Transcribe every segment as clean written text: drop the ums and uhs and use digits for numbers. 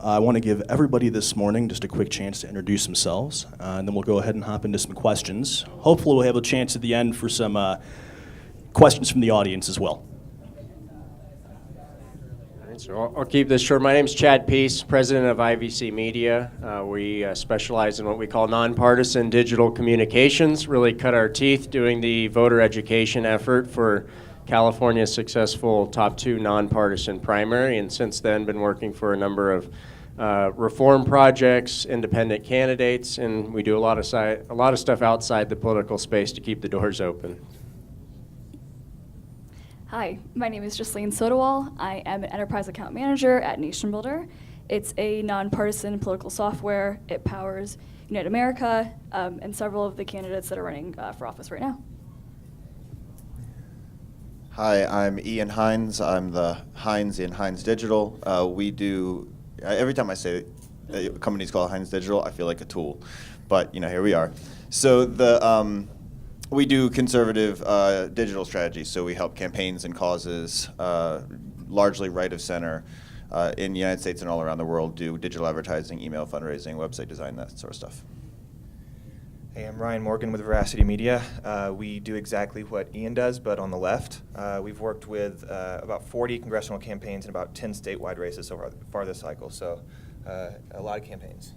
I want to give everybody this morning just a quick chance to introduce themselves, and then we'll go ahead and hop into some questions. Hopefully we'll have a chance at the end for some questions from the audience as well. So I'll keep this short. My name is Chad Peace, president of IVC Media. We specialize in what we call nonpartisan digital communications, really cut our teeth doing the voter education effort for California's successful top 2 nonpartisan primary, and since then been working for a number of reform projects, independent candidates, and we do a lot of stuff outside the political space to keep the doors open. Hi, my name is Jusleen Sodiwal. I am an enterprise account manager at NationBuilder. It's a nonpartisan political software. It powers Unite America and several of the candidates that are running for office right now. Hi, I'm Ian Hines. I'm the Hines in Hines Digital. We do, every time I say a company's called Hines Digital, I feel like a tool. But, here we are. So we do conservative digital strategies, so we help campaigns and causes, largely right of center, in the United States and all around the world, do digital advertising, email fundraising, website design, that sort of stuff. Hey, I'm Ryan Morgan with Veracity Media. We do exactly what Ian does, but on the left. We've worked with about 40 congressional campaigns and about 10 statewide races so far this cycle, so a lot of campaigns.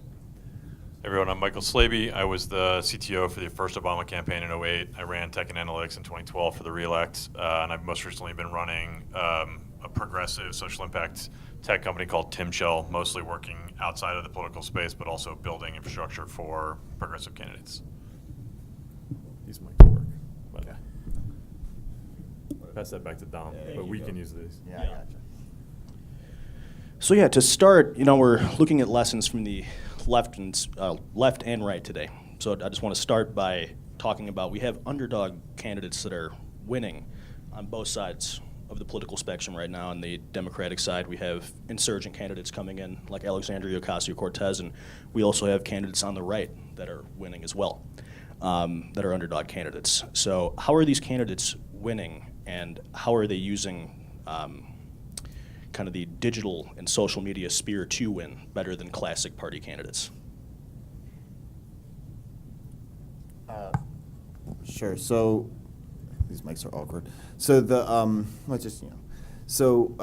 Hey everyone, I'm Michael Slaby. I was the CTO for the first Obama campaign in 2008. I ran tech and analytics in 2012 for the re-elect, and I've most recently been running a progressive social impact tech company called Timshell, mostly working outside of the political space, but also building infrastructure for progressive candidates. These might work, but yeah. Pass that back to Dom, but we can use these. Yeah, I gotcha. So yeah, to start, we're looking at lessons from the left and right today. So I just want to start by talking about, we have underdog candidates that are winning on both sides of the political spectrum right now. On the Democratic side, we have insurgent candidates coming in, like Alexandria Ocasio-Cortez, and we also have candidates on the right that are winning as well, that are underdog candidates. So how are these candidates winning, and how are they using kind of the digital and social media sphere to win better than classic party candidates? Sure. So these mics are awkward. So let's just So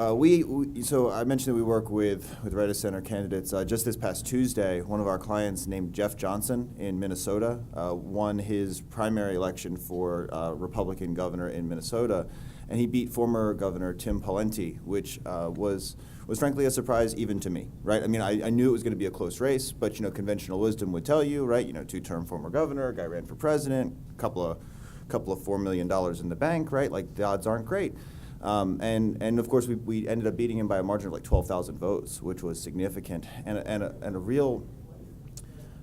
so I mentioned that we work with right of center candidates. Just this past Tuesday, one of our clients named Jeff Johnson in Minnesota won his primary election for Republican governor in Minnesota, and he beat former Governor Tim Pawlenty, which was frankly a surprise even to me, right? I mean, I knew it was going to be a close race, but conventional wisdom would tell you, right? 2-term former governor, guy ran for president, couple of $4 million in the bank, right? Like, the odds aren't great. And of course we ended up beating him by a margin of like 12,000 votes, which was significant, and a real,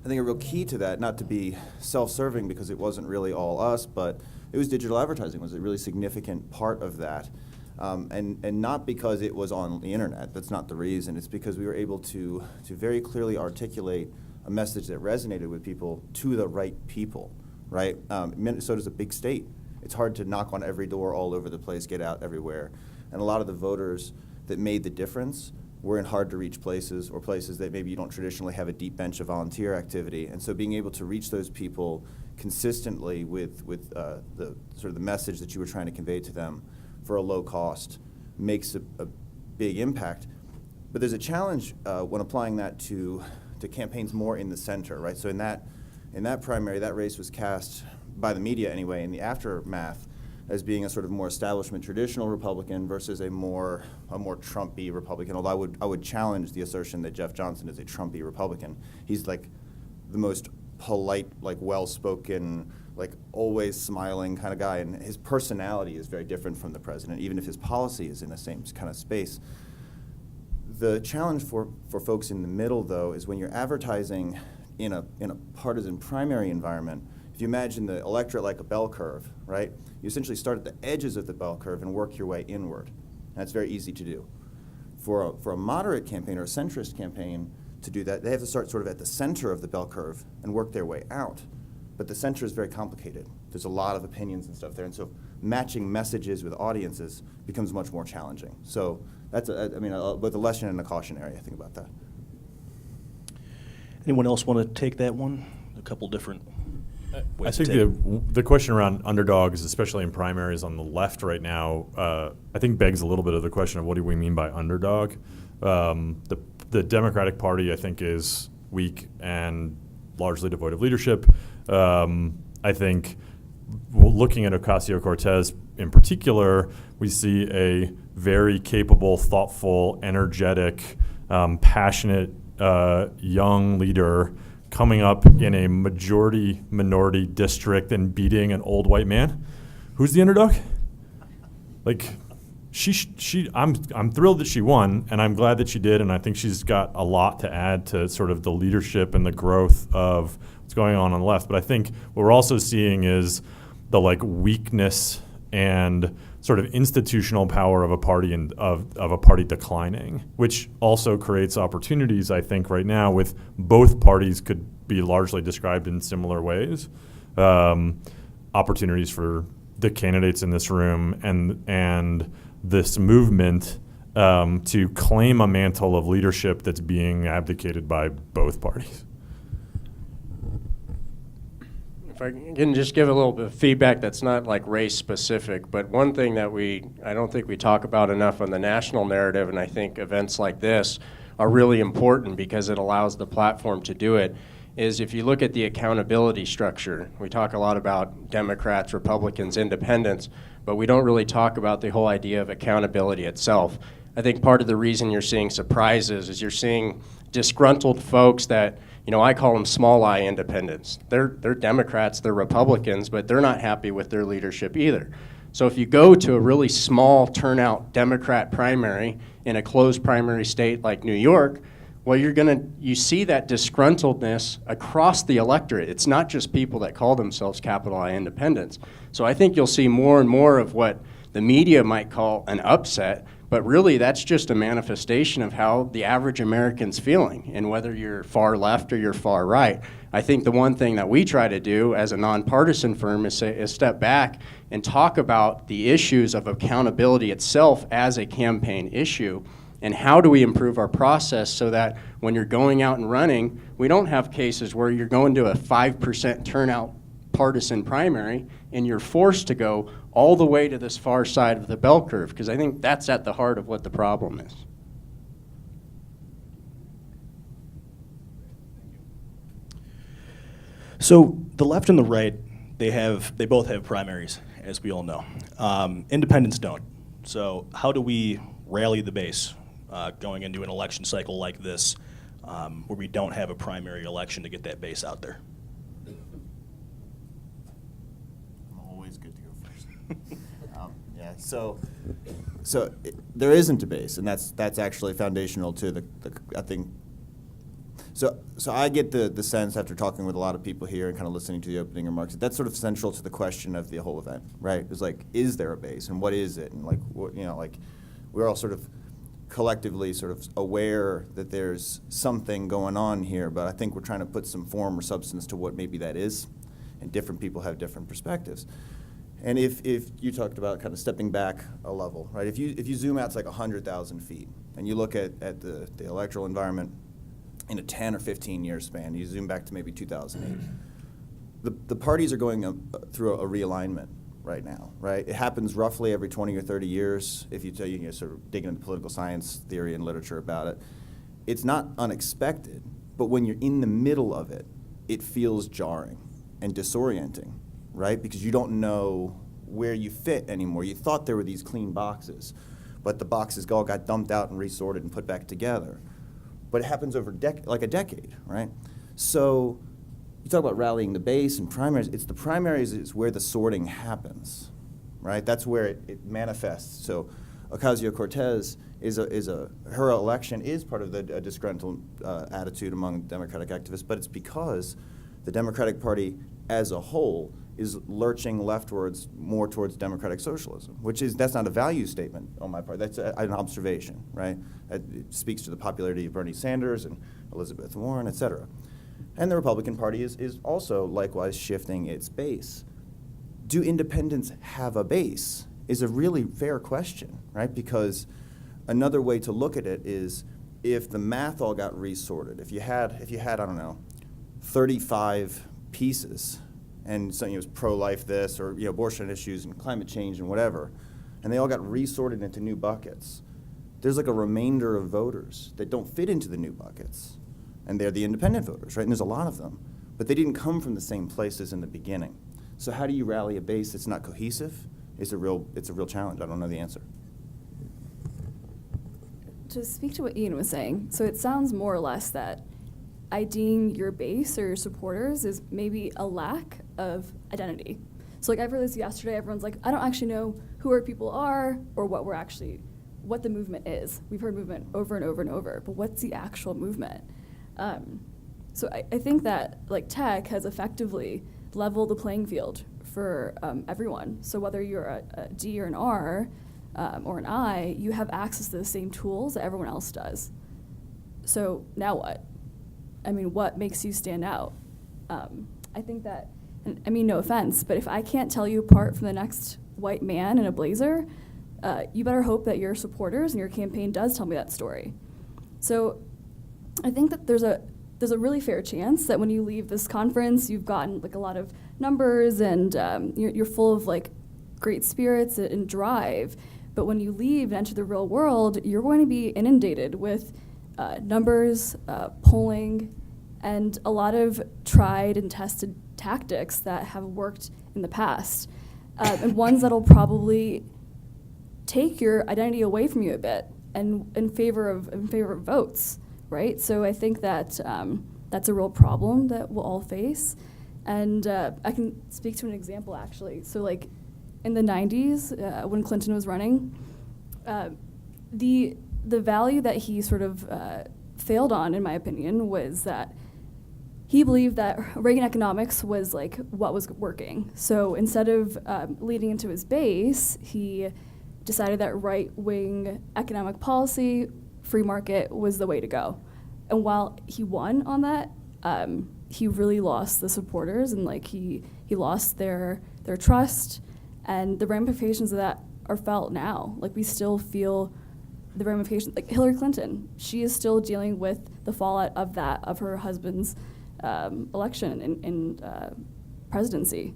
I think a real key to that, not to be self-serving because it wasn't really all us, but it was digital advertising was a really significant part of that, and not because it was on the internet. That's not the reason. It's because we were able to very clearly articulate a message that resonated with people to the right people, right? Minnesota's a big state. It's hard to knock on every door all over the place, get out everywhere. And a lot of the voters that made the difference were in hard to reach places, or places that maybe you don't traditionally have a deep bench of volunteer activity. And so being able to reach those people consistently with the sort of the message that you were trying to convey to them for a low cost makes a big impact. But there's a challenge when applying that to campaigns more in the center, right? So in that primary, that race was cast by the media anyway, in the aftermath, as being a sort of more establishment traditional Republican versus a more Trumpy Republican. Although I would challenge the assertion that Jeff Johnson is a Trumpy Republican. He's like the most polite, like well-spoken, like always smiling kind of guy, and his personality is very different from the president, even if his policy is in the same kind of space. The challenge for folks in the middle, though, is when you're advertising in a partisan primary environment. If you imagine the electorate like a bell curve, right? You essentially start at the edges of the bell curve and work your way inward. And that's very easy to do. For a moderate campaign or a centrist campaign to do that, they have to start sort of at the center of the bell curve and work their way out. But the center is very complicated. There's a lot of opinions and stuff there. And so matching messages with audiences becomes much more challenging. So that's both a lesson and a cautionary, I think, about that. Anyone else want to take that one? A couple different I ways to think take the question around underdogs, especially in primaries on the left right now, I think begs a little bit of the question of what do we mean by underdog? The Democratic Party, I think, is weak and largely devoid of leadership. I think looking at Ocasio-Cortez in particular, we see a very capable, thoughtful, energetic, passionate young leader coming up in a majority minority district and beating an old white man. Who's the underdog? Like, I'm thrilled that she won, and I'm glad that she did, and I think she's got a lot to add to sort of the leadership and the growth of what's going on the left. But I think what we're also seeing is the weakness and sort of institutional power of a party and of a party declining, which also creates opportunities, I think, right now with both parties could be largely described in similar ways. Opportunities for the candidates in this room and this movement to claim a mantle of leadership that's being abdicated by both parties. If I can just give a little bit of feedback that's not like race specific, but one thing that I don't think we talk about enough on the national narrative, and I think events like this are really important because it allows the platform to do it, is if you look at the accountability structure. We talk a lot about Democrats, Republicans, independents, but we don't really talk about the whole idea of accountability itself. I think part of the reason you're seeing surprises is you're seeing disgruntled folks that, I call them small I independents. They're Democrats, they're Republicans, but they're not happy with their leadership either. So if you go to a really small turnout Democrat primary in a closed primary state like New York, well, you see that disgruntledness across the electorate. It's not just people that call themselves capital I independents. So I think you'll see more and more of what the media might call an upset, but really that's just a manifestation of how the average American's feeling, and whether you're far left or you're far right. I think the one thing that we try to do as a nonpartisan firm is step back and talk about the issues of accountability itself as a campaign issue. And how do we improve our process so that when you're going out and running, we don't have cases where you're going to a 5% turnout partisan primary and you're forced to go all the way to this far side of the bell curve, because I think that's at the heart of what the problem is. So the left and the right, they both have primaries, as we all know. Independents don't. So how do we rally the base going into an election cycle like this, where we don't have a primary election to get that base out there? I'm always good to go first. There isn't a base, and that's actually foundational to the I think. So I get the sense after talking with a lot of people here and kind of listening to the opening remarks, that's sort of central to the question of the whole event, right? It's like, is there a base, and what is it, and we're all sort of collectively sort of aware that there's something going on here, but I think we're trying to put some form or substance to what maybe that is, and different people have different perspectives. And if you talked about kind of stepping back a level, right? If you zoom out to like 100,000 feet and you look at the electoral environment in a 10 or 15 year span, you zoom back to maybe 2008, the parties are going through a realignment right now, right? It happens roughly every 20 or 30 years. If you sort of dig into political science theory and literature about it, it's not unexpected, but when you're in the middle of it, it feels jarring and disorienting, right? Because you don't know where you fit anymore. You thought there were these clean boxes, but the boxes all got dumped out and resorted and put back together. But it happens over like a decade, right? So you talk about rallying the base and primaries. It's the primaries is where the sorting happens, right? That's where it manifests. So Ocasio-Cortez her election is part of the disgruntled attitude among Democratic activists, but it's because the Democratic Party as a whole is lurching leftwards more towards democratic socialism, that's not a value statement on my part. That's an observation, right? It speaks to the popularity of Bernie Sanders and Elizabeth Warren, et cetera. And the Republican Party is also likewise shifting its base. Do independents have a base? Is a really fair question, right? Because another way to look at it is if the math all got resorted, if you had I don't know, 35 pieces, and something was pro-life this, or abortion issues and climate change and whatever, and they all got resorted into new buckets, there's like a remainder of voters that don't fit into the new buckets, and they're the independent voters, right? And there's a lot of them, but they didn't come from the same places in the beginning. So how do you rally a base that's not cohesive? It's a real challenge. I don't know the answer. To speak to what Ian was saying, so it sounds more or less that IDing your base or your supporters is maybe a lack of identity. So like I've heard this yesterday, everyone's like, I don't actually know who our people are or what the movement is. We've heard movement over and over and over, but what's the actual movement? So I think that like tech has effectively leveled the playing field for everyone. So whether you're a D or an R or an I, you have access to the same tools that everyone else does. So now what? I mean, what makes you stand out? I think that, and I mean, no offense, but if I can't tell you apart from the next white man in a blazer, you better hope that your supporters and your campaign does tell me that story. So I think that there's a really fair chance that when you leave this conference, you've gotten like a lot of numbers and you're full of like great spirits and drive. But when you leave and enter the real world, you're going to be inundated with numbers, polling, and a lot of tried and tested tactics that have worked in the past, and ones that'll probably take your identity away from you a bit and in favor of votes, right? So I think that that's a real problem that we'll all face. And I can speak to an example actually. So like in the 90s, when Clinton was running, the value that he sort of failed on, in my opinion, was that he believed that Reagan economics was like what was working. So instead of leading into his base, he decided that right-wing economic policy, free market, was the way to go. And while he won on that, he really lost the supporters, and like he lost their trust, and the ramifications of that are felt now. Like we still feel the ramifications. Like Hillary Clinton, she is still dealing with the fallout of her husband's election and presidency.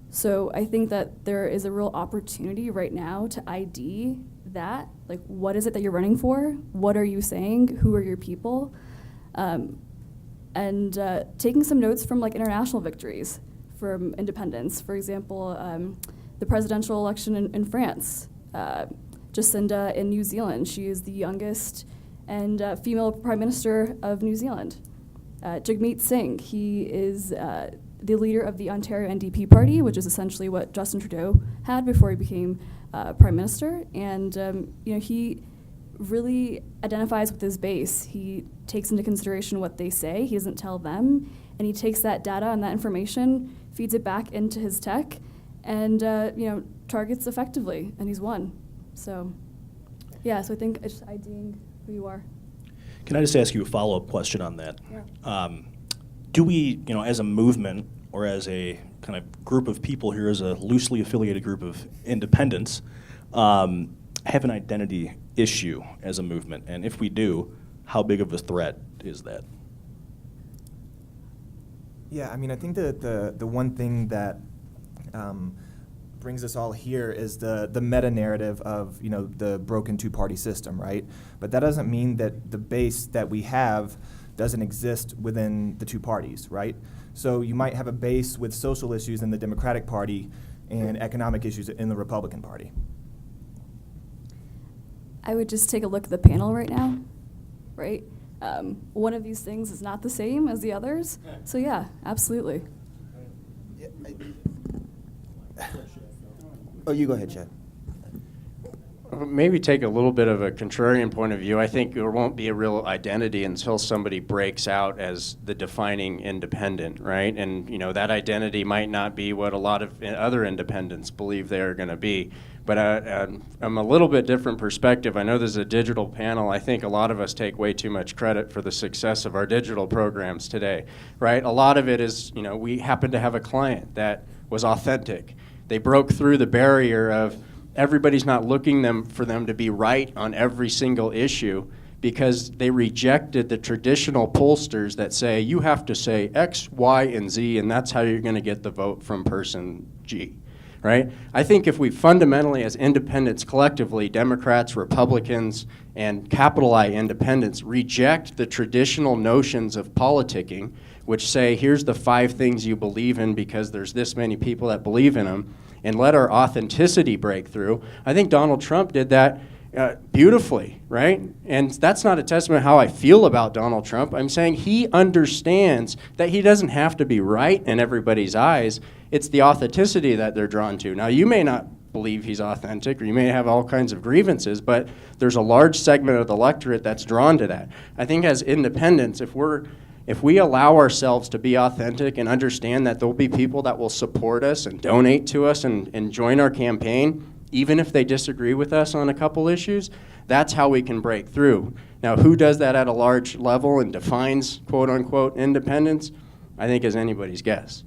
So I think that there is a real opportunity right now to ID that. Like, what is it that you're running for? What are you saying? Who are your people? And taking some notes from like international victories from independence. For example, the presidential election in France. Jacinda in New Zealand. She is the youngest and female prime minister of New Zealand. Jagmeet Singh, he is the leader of the Ontario NDP party, which is essentially what Justin Trudeau had before he became prime minister. And he really identifies with his base. He takes into consideration what they say. He doesn't tell them, and he takes that data and that information, feeds it back into his tech, and targets effectively. And he's won. So, yeah. So I think it's just IDing who you are. Can I just ask you a follow-up question on that? Yeah. Do we, as a movement or as a kind of group of people here, as a loosely affiliated group of independents, have an identity issue as a movement? And if we do, how big of a threat is that? Yeah, I mean, I think that the one thing that brings us all here is the meta narrative of the broken two-party system, right? But that doesn't mean that the base that we have doesn't exist within the two parties, right? So you might have a base with social issues in the Democratic Party and economic issues in the Republican Party. I would just take a look at the panel right now, right? One of these things is not the same as the others. So yeah, absolutely. Oh, you go ahead, Chad. Maybe take a little bit of a contrarian point of view. I think there won't be a real identity until somebody breaks out as the defining independent, right? And that identity might not be what a lot of other independents believe they're going to be. But I'm a little bit different perspective. I know there's a digital panel. I think a lot of us take way too much credit for the success of our digital programs today, right? A lot of it is, we happen to have a client that was authentic. They broke through the barrier of everybody's not looking for them to be right on every single issue, because they rejected the traditional pollsters that say you have to say X, Y, and Z, and that's how you're going to get the vote from person G, right? I think if we fundamentally, as independents collectively, Democrats, Republicans, and capital I independents, reject the traditional notions of politicking, which say here's the 5 things you believe in because there's this many people that believe in them, and let our authenticity break through. I think Donald Trump did that beautifully, right? And that's not a testament how I feel about Donald Trump. I'm saying he understands that he doesn't have to be right in everybody's eyes. It's the authenticity that they're drawn to. Now, you may not believe he's authentic, or you may have all kinds of grievances, but there's a large segment of the electorate that's drawn to that. I think as independents, if we allow ourselves to be authentic and understand that there'll be people that will support us and donate to us and join our campaign, even if they disagree with us on a couple issues, that's how we can break through. Now, who does that at a large level and defines quote unquote independence, I think is anybody's guess.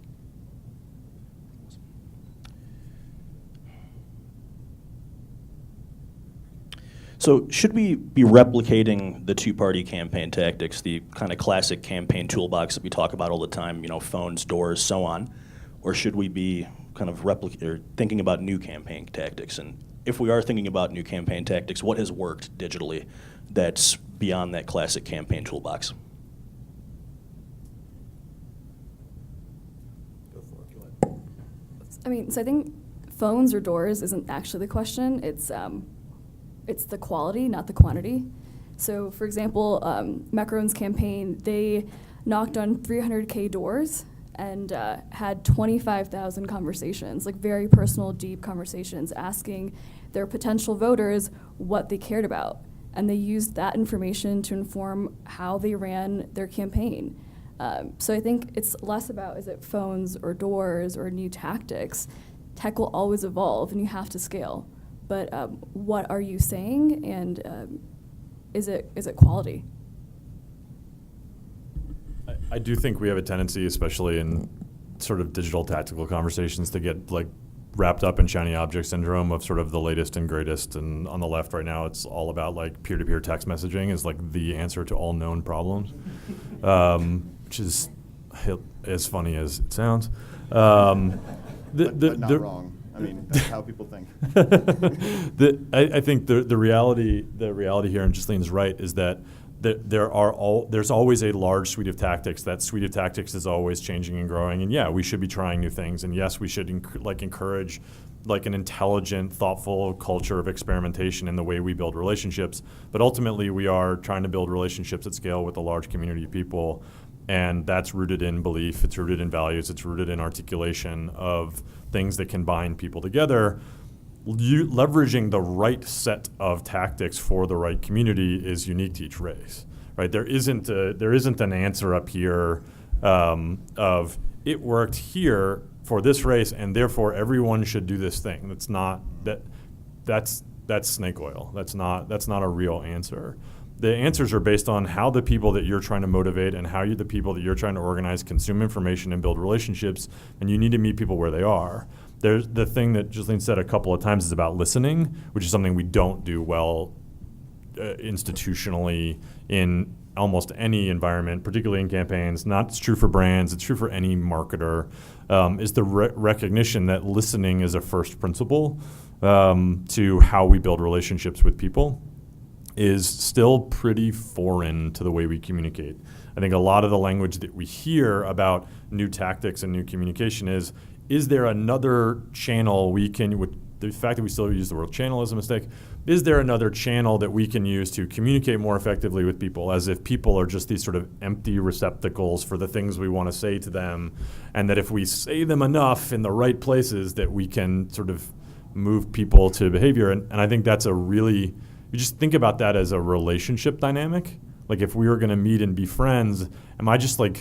So should we be replicating the two-party campaign tactics, the kind of classic campaign toolbox that we talk about all the time, phones, doors, so on, or should we be kind of thinking about new campaign tactics? And if we are thinking about new campaign tactics, what has worked digitally that's beyond that classic campaign toolbox? So I think phones or doors isn't actually the question. It's the quality, not the quantity. So, for example, Macron's campaign, they knocked on 300K doors and had 25,000 conversations, like very personal, deep conversations, asking their potential voters what they cared about. And they used that information to inform how they ran their campaign. So I think it's less about, is it phones or doors or new tactics? Tech will always evolve and you have to scale. But what are you saying, and is it quality? I do think we have a tendency, especially in sort of digital tactical conversations, to get wrapped up in shiny object syndrome of sort of the latest and greatest. And on the left right now, it's all about peer-to-peer text messaging is the answer to all known problems, which is as funny as it sounds. But not wrong. That's how people think. I think the reality here, and Jusleen's right, is that there's always a large suite of tactics. That suite of tactics is always changing and growing. And yeah, we should be trying new things. And yes, we should encourage an intelligent, thoughtful culture of experimentation in the way we build relationships. But ultimately, we are trying to build relationships at scale with a large community of people. And that's rooted in belief, it's rooted in values, it's rooted in articulation of things that can bind people together. Leveraging the right set of tactics for the right community is unique to each race, right? There isn't an answer up here of it worked here for this race, and therefore everyone should do this thing. That's snake oil. That's not a real answer. The answers are based on how the people that you're trying to motivate and how the people that you're trying to organize consume information and build relationships, and you need to meet people where they are. There's the thing that Jusleen said a couple of times is about listening, which is something we don't do well institutionally in almost any environment, particularly in campaigns. It's true for brands, it's true for any marketer, is the recognition that listening is a first principle to how we build relationships with people. Is still pretty foreign to the way we communicate. I think a lot of the language that we hear about new tactics and new communication is there another channel we can, with the fact that we still use the word channel is a mistake, is there another channel that we can use to communicate more effectively with people, as if people are just these sort of empty receptacles for the things we want to say to them, and that if we say them enough in the right places that we can sort of move people to behavior. And I think that's you just think about that as a relationship dynamic. If we were going to meet and be friends, am I just going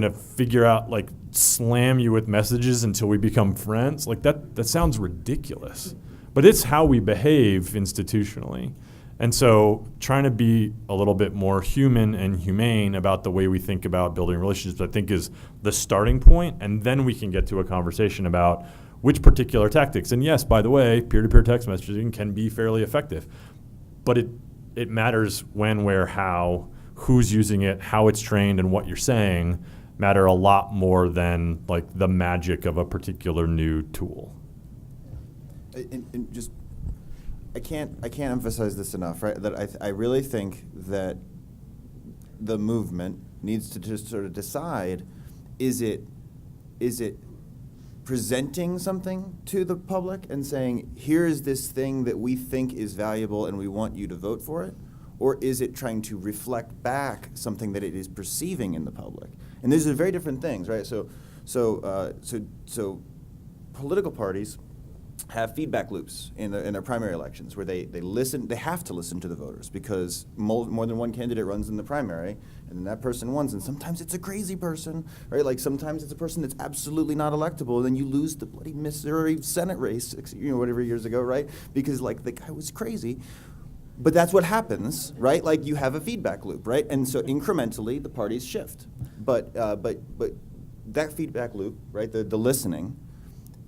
to figure out, slam you with messages until we become friends? That sounds ridiculous. But it's how we behave institutionally. And so trying to be a little bit more human and humane about the way we think about building relationships, I think, is the starting point. And then we can get to a conversation about which particular tactics. And yes, by the way, peer-to-peer text messaging can be fairly effective. But it matters when, where, how, who's using it, how it's trained, and what you're saying matter a lot more than like the magic of a particular new tool. And just, I can't emphasize this enough, right? That I really think that the movement needs to just sort of decide, is it presenting something to the public and saying, here is this thing that we think is valuable and we want you to vote for it? Or is it trying to reflect back something that it is perceiving in the public? And these are very different things, right? So political parties have feedback loops in their primary elections where they have to listen to the voters because more than one candidate runs in the primary, and then that person wins, and sometimes it's a crazy person, right? Like sometimes it's a person that's absolutely not electable, and then you lose the bloody Missouri Senate race, whatever years ago, right? Because like the guy was crazy. But that's what happens, right? Like you have a feedback loop, right? And so incrementally the parties shift. But that feedback loop, right, the listening,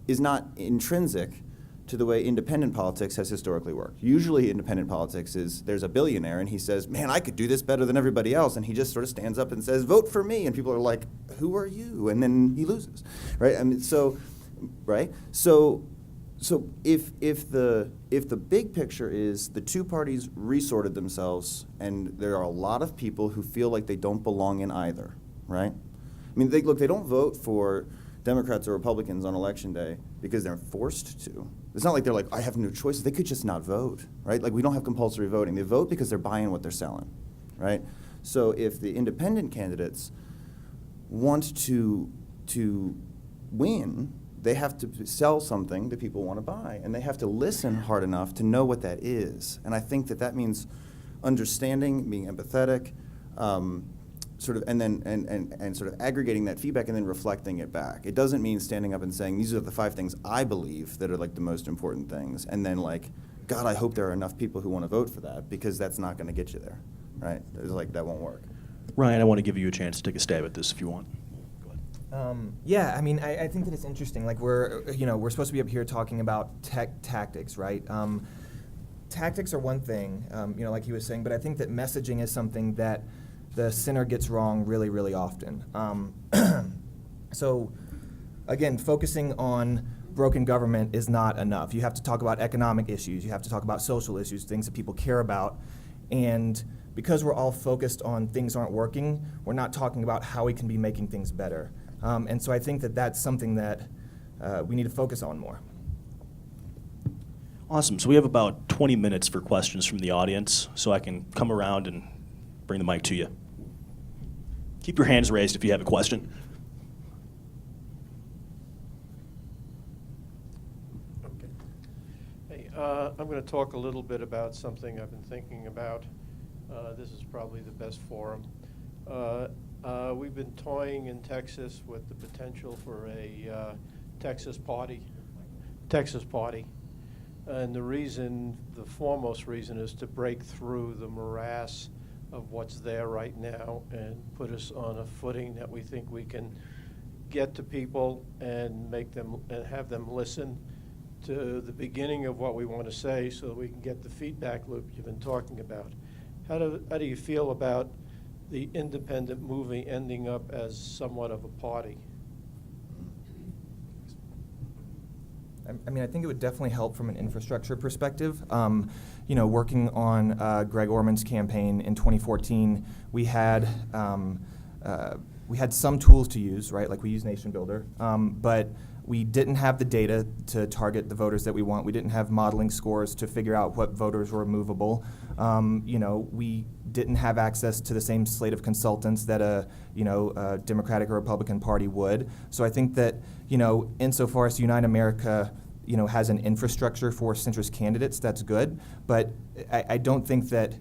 is not intrinsic to the way independent politics has historically worked. Usually independent politics is there's a billionaire and he says, man, I could do this better than everybody else, and he just sort of stands up and says, vote for me, and people are like, who are you? And then he loses, right? I mean, so if the big picture is the two parties resorted themselves, and there are a lot of people who feel like they don't belong in either, right? I mean, they don't vote for Democrats or Republicans on Election Day because they're forced to. It's not like they're like, I have no choices. They could just not vote, right? Like we don't have compulsory voting. They vote because they're buying what they're selling, right? So if the independent candidates want to win, they have to sell something that people want to buy, and they have to listen hard enough to know what that is. And I think that means understanding, being empathetic, sort of, and then and sort of aggregating that feedback and then reflecting it back. It doesn't mean standing up and saying these are the 5 things I believe that are like the most important things, and then like, God, I hope there are enough people who want to vote for that, because that's not going to get you there, right? It's like that won't work. Ryan, I want to give you a chance to take a stab at this if you want. Yeah, I mean, I think that it's interesting. Like we're supposed to be up here talking about tactics, right? Tactics are one thing, like he was saying, but I think that messaging is something that the center gets wrong really, really often. So, again, focusing on broken government is not enough. You have to talk about economic issues. You have to talk about social issues, things that people care about. And because we're all focused on things aren't working, we're not talking about how we can be making things better. And so I think that that's something that we need to focus on more. Awesome. So we have about 20 minutes for questions from the audience, so I can come around and bring the mic to you. Keep your hands raised if you have a question. Okay. Hey, I'm going to talk a little bit about something I've been thinking about. This is probably the best forum. We've been toying in Texas with the potential for a Texas party. And the foremost reason is to break through the morass of what's there right now and put us on a footing that we think we can get to people and make them and have them listen to the beginning of what we want to say so that we can get the feedback loop you've been talking about. How do you feel about the independent movie ending up as somewhat of a party? I mean, I think it would definitely help from an infrastructure perspective. Working on Greg Orman's campaign in 2014, we had some tools to use, right? Like we use NationBuilder, but we didn't have the data to target the voters that we want. We didn't have modeling scores to figure out what voters were movable. We didn't have access to the same slate of consultants that a Democratic or Republican Party would. So I think that, insofar as Unite America, has an infrastructure for centrist candidates, that's good. But I don't think that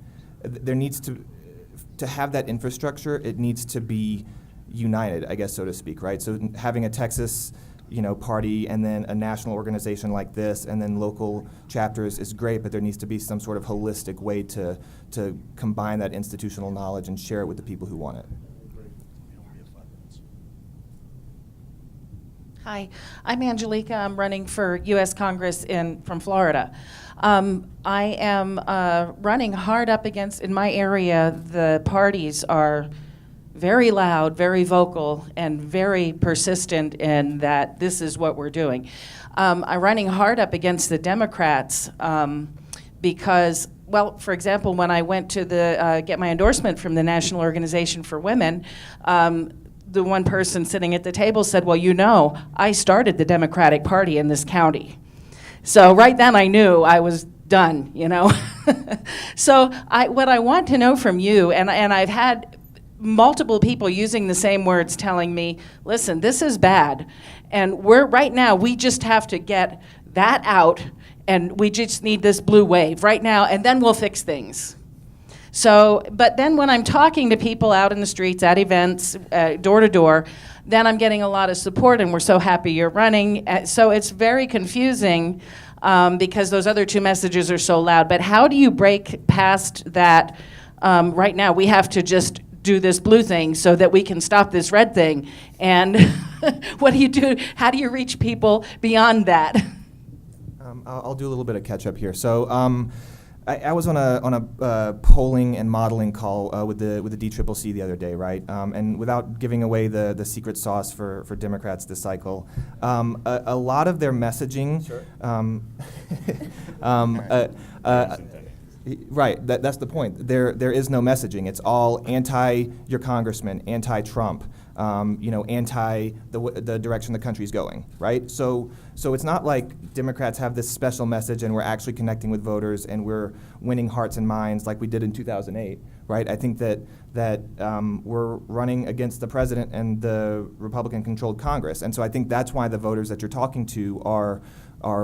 there needs to have that infrastructure, it needs to be united, I guess, so to speak, right? So having a Texas party and then a national organization like this and then local chapters is great, but there needs to be some sort of holistic way to combine that institutional knowledge and share it with the people who want it. Hi, I'm Angelica. I'm running for U.S. Congress from Florida. I am running hard up against, in my area, the parties are very loud, very vocal, and very persistent in that this is what we're doing. I'm running hard up against the Democrats because, well, for example, when I went to get my endorsement from the National Organization for Women, the one person sitting at the table said, well, you know, I started the Democratic Party in this county. So right then I knew I was done, you know. So what I want to know from you, and I've had multiple people using the same words telling me, listen, this is bad. And right now, we just have to get that out, and we just need this blue wave right now, and then we'll fix things. So, but then when I'm talking to people out in the streets, at events, door to door, then I'm getting a lot of support, and we're so happy you're running. So it's very confusing because those other two messages are so loud. But how do you break past that? Right now, we have to just do this blue thing so that we can stop this red thing. And what do you do? How do you reach people beyond that? I'll do a little bit of catch up here. So I was on a polling and modeling call with the DCCC the other day, right? And without giving away the secret sauce for Democrats this cycle, a lot of their messaging. Sure. Right, that's the point. There is no messaging. It's all anti your congressman, anti-Trump, anti the direction the country's going, right? So it's not like Democrats have this special message and we're actually connecting with voters and we're winning hearts and minds like we did in 2008, right? I think that we're running against the president and the Republican-controlled Congress, and so I think that's why the voters that you're talking to are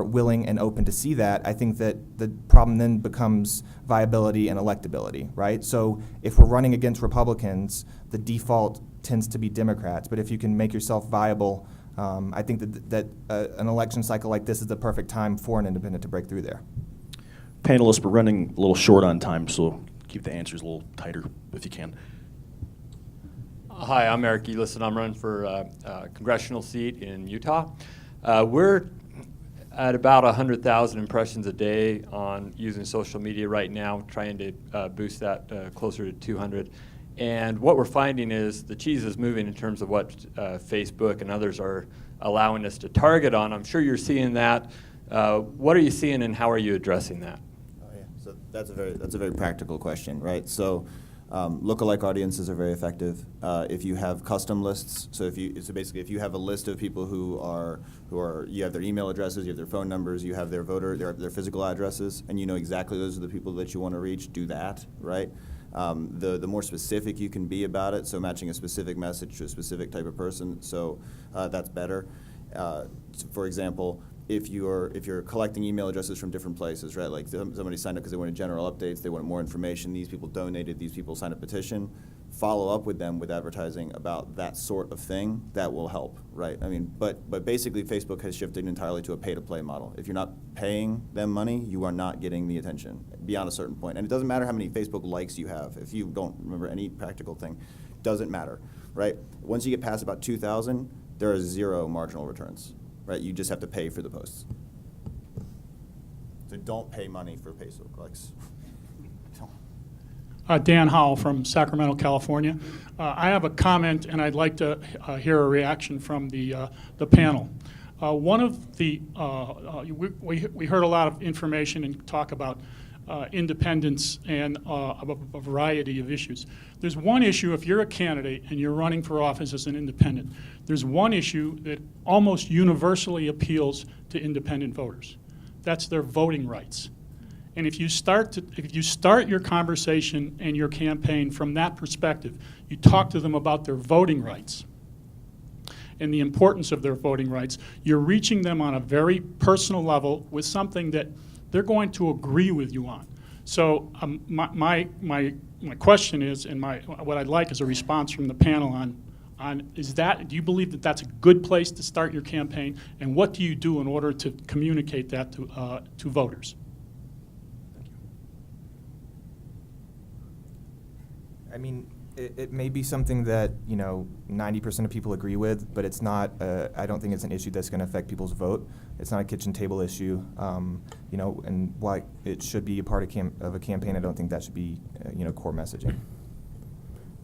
willing and open to see that. I think that the problem then becomes viability and electability, right? So if we're running against Republicans, the default tends to be Democrats. But if you can make yourself viable, I think that an election cycle like this is the perfect time for an independent to break through there. Panelists, we're running a little short on time, so keep the answers a little tighter if you can. Hi, I'm Eric Elison. I'm running for a congressional seat in Utah. We're at about 100,000 impressions a day on using social media right now, trying to boost that closer to 200. And what we're finding is the cheese is moving in terms of what Facebook and others are allowing us to target on. I'm sure you're seeing that. What are you seeing and how are you addressing that? Oh, yeah. So that's a very practical question, right? So lookalike audiences are very effective. If you have custom lists, so basically if you have a list of people who are you have their email addresses, you have their phone numbers, you have their physical addresses, and you know exactly those are the people that you want to reach, do that, right? The more specific you can be about it, so matching a specific message to a specific type of person, so that's better. For example, if you're collecting email addresses from different places, right? Like somebody signed up because they wanted general updates, they wanted more information, these people donated, these people signed a petition, follow up with them with advertising about that sort of thing, that will help, right? I mean, but basically Facebook has shifted entirely to a pay-to-play model. If you're not paying them money, you are not getting the attention beyond a certain point. And it doesn't matter how many Facebook likes you have. If you don't remember any practical thing, doesn't matter, right? Once you get past about 2,000, there are zero marginal returns. Right, you just have to pay for the posts. So don't pay money for Facebook likes. Dan Howell from Sacramento, California. I have a comment, and I'd like to hear a reaction from the panel. One of the we heard a lot of information and talk about independence and a variety of issues. There's one issue, if you're a candidate and you're running for office as an independent, there's one issue that almost universally appeals to independent voters. That's their voting rights. And if you start your conversation and your campaign from that perspective, you talk to them about their voting rights and the importance of their voting rights, you're reaching them on a very personal level with something that they're going to agree with you on. So my question is, and what I'd like is a response from the panel on do you believe that that's a good place to start your campaign, and what do you do in order to communicate that to voters? I mean, It may be something that 90% of people agree with, but it's not. I don't think it's an issue that's going to affect people's vote. It's not a kitchen table issue, and why it should be a part of a campaign. I don't think that should be core messaging.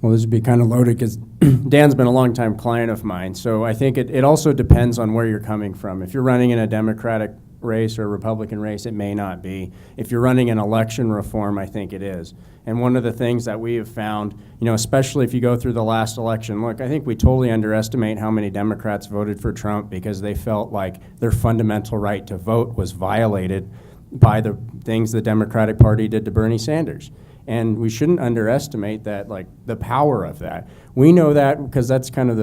Well, this would be kind of loaded because Dan's been a longtime client of mine, so I think it also depends on where you're coming from. If you're running in a Democratic race or a Republican race, it may not be. If you're running an election reform, I think it is. And one of the things that we have found, especially if you go through the last election, look, I think we totally underestimate how many Democrats voted for Trump because they felt like their fundamental right to vote was violated by the things the Democratic Party did to Bernie Sanders. And we shouldn't underestimate that, like the power of that. We know that because that's kind of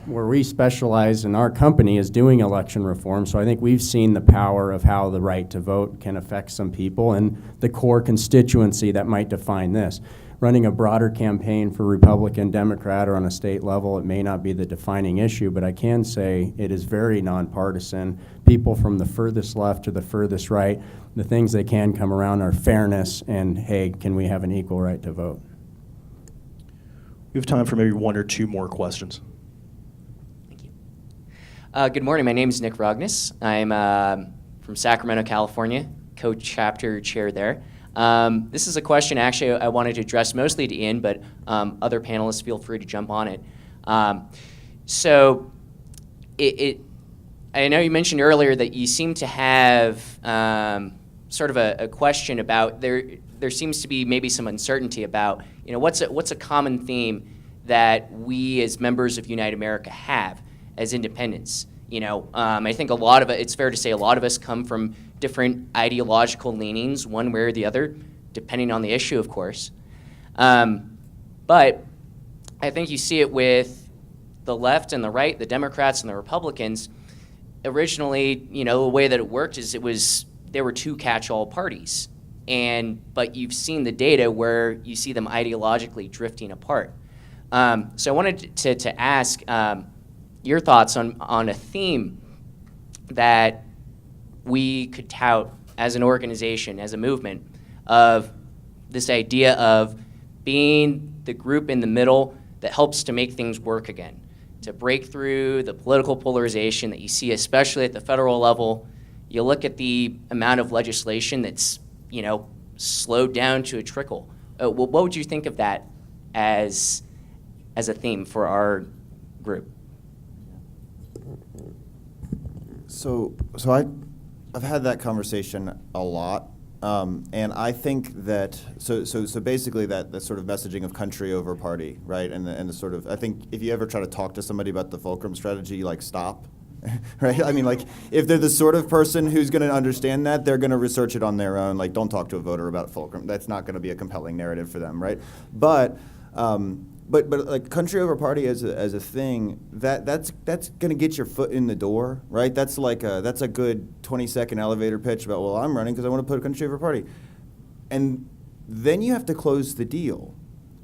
where we specialize in our company is doing election reform. So I think we've seen the power of how the right to vote can affect some people and the core constituency that might define this. Running a broader campaign for Republican, Democrat, or on a state level, it may not be the defining issue, but I can say it is very nonpartisan. People from the furthest left to the furthest right, the things they can come around are fairness and, hey, can we have an equal right to vote? We have time for maybe one or two more questions. Thank you. Good morning. My name is Nick Rognes. I'm from Sacramento, California, co-chapter chair there. This is a question actually I wanted to address mostly to Ian, but other panelists feel free to jump on it. I know you mentioned earlier that you seem to have sort of a question about there seems to be maybe some uncertainty about what's a common theme that we as members of Unite America have as independents. I think a lot of it, it's fair to say a lot of us come from different ideological leanings, one way or the other, depending on the issue, of course. But I think you see it with the left and the right, the Democrats and the Republicans. Originally, the way that it worked is there were two catch-all parties. But you've seen the data where you see them ideologically drifting apart. So I wanted to ask your thoughts on a theme that we could tout as an organization, as a movement, of this idea of being the group in the middle that helps to make things work again, to break through the political polarization that you see, especially at the federal level. You look at the amount of legislation that's, slowed down to a trickle. What would you think of that as a theme for our group? So I've had that conversation a lot, and I think that so basically that sort of messaging of country over party, right? And the sort of, I think if you ever try to talk to somebody about the Fulcrum strategy, stop. Right? I mean, if they're the sort of person who's going to understand that, they're going to research it on their own. Don't talk to a voter about Fulcrum. That's not going to be a compelling narrative for them, right? But country over party as a thing, that's going to get your foot in the door, right? That's that's a good 20-second elevator pitch about, well, I'm running because I want to put a country over party, and then you have to close the deal,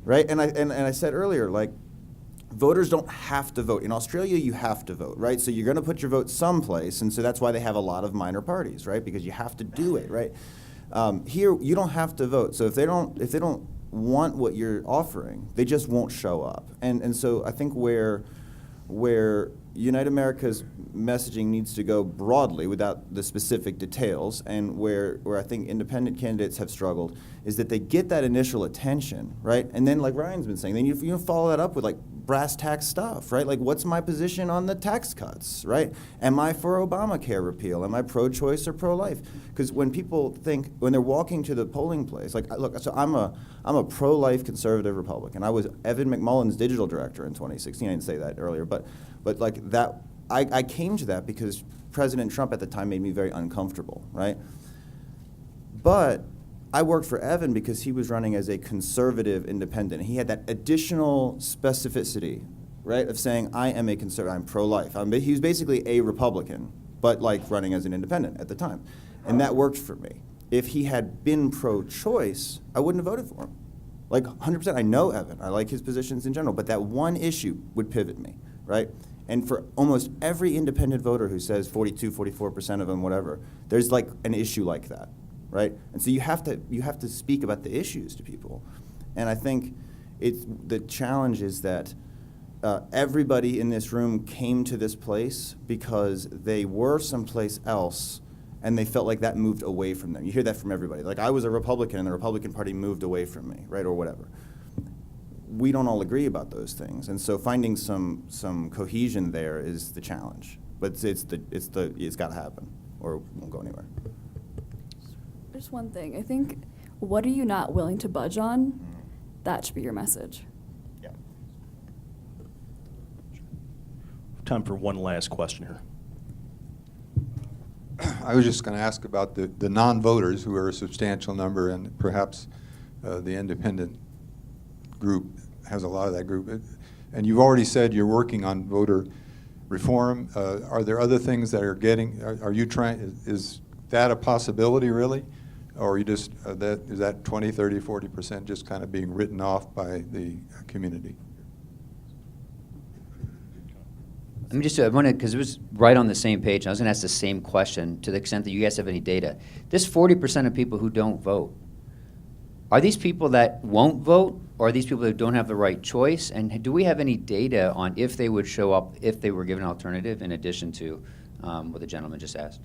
right? And I said earlier, voters don't have to vote. In Australia, you have to vote, right? So you're going to put your vote someplace, and so that's why they have a lot of minor parties, right? Because you have to do it, right? Here, you don't have to vote. So if they don't want what you're offering, they just won't show up. And so I think where Unite America's messaging needs to go broadly without the specific details, and where I think independent candidates have struggled, is that they get that initial attention, right? And then, like Ryan's been saying, then you follow that up with brass tax stuff, right? What's my position on the tax cuts, right? Am I for Obamacare repeal? Am I pro-choice or pro-life? Because when people when they're walking to the polling place, look, so I'm a pro-life conservative Republican. I was Evan McMullen's digital director in 2016. I didn't say that earlier, but that, I came to that because President Trump at the time made me very uncomfortable, right? But I worked for Evan because he was running as a conservative independent. He had that additional specificity, right, of saying, I am a conservative, I'm pro-life. He was basically a Republican, but running as an independent at the time. And that worked for me. If he had been pro-choice, I wouldn't have voted for him. 100%, I know Evan. I like his positions in general, but that one issue would pivot me, right? And for almost every independent voter who says 42, 44% of them, whatever, there's an issue like that. Right, and so you have to speak about the issues to people, and I think the challenge is that everybody in this room came to this place because they were someplace else and they felt like that moved away from them. You hear that from everybody. Like, I was a Republican and the Republican Party moved away from me, right, or whatever. We don't all agree about those things, and so finding some cohesion there is the challenge. But it's got to happen, or it won't go anywhere. Just one thing. I think, what are you not willing to budge on? That should be your message. Yeah. Time for one last question here. I was just going to ask about the non-voters, who are a substantial number, and perhaps the independent group has a lot of that group. And you've already said you're working on voter reform. Are there other things that are getting? Are you trying? Is that a possibility, really, or are you just is that 20, 30, 40% just kind of being written off by the community? Let me just, I want to, because it was right on the same page, and I was going to ask the same question to the extent that you guys have any data. This 40% of people who don't vote, are these people that won't vote, or are these people that don't have the right choice? And do we have any data on if they would show up if they were given an alternative, in addition to what the gentleman just asked?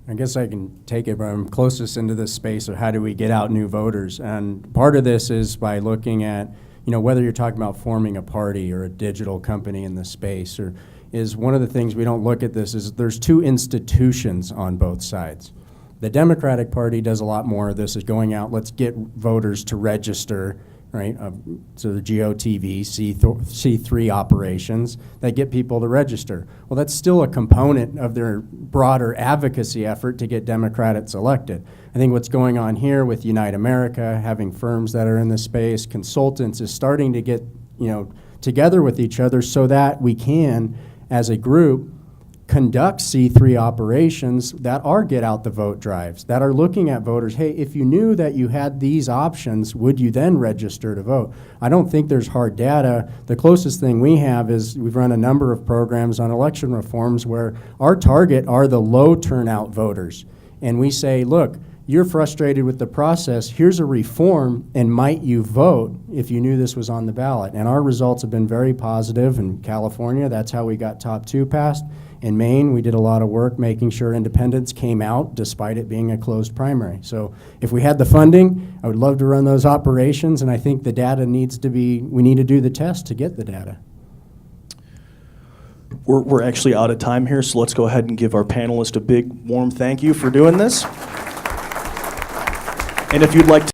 I guess I can take it, but I'm closest into this space of how do we get out new voters. And part of this is by looking at, whether you're talking about forming a party or a digital company in the space, or is one of the things we don't look at this is there's two institutions on both sides. The Democratic Party does a lot more of this, is going out, let's get voters to register, right? So the GOTV, C3 operations that get people to register. Well, that's still a component of their broader advocacy effort to get Democrats elected. I think what's going on here with Unite America, having firms that are in the space, consultants, is starting to get, together with each other so that we can, as a group, conduct C3 operations that are get out the vote drives, that are looking at voters. Hey, if you knew that you had these options, would you then register to vote? I don't think there's hard data. The closest thing we have is we've run a number of programs on election reforms where our target are the low turnout voters. And we say, look, you're frustrated with the process. Here's a reform, and might you vote if you knew this was on the ballot? And our results have been very positive. In California, that's how we got top 2 passed. In Maine, we did a lot of work making sure independents came out despite it being a closed primary. So if we had the funding, I would love to run those operations, and I think the data needs to be, we need to do the test to get the data. We're actually out of time here, so let's go ahead and give our panelists a big, warm thank you for doing this. And if you'd like to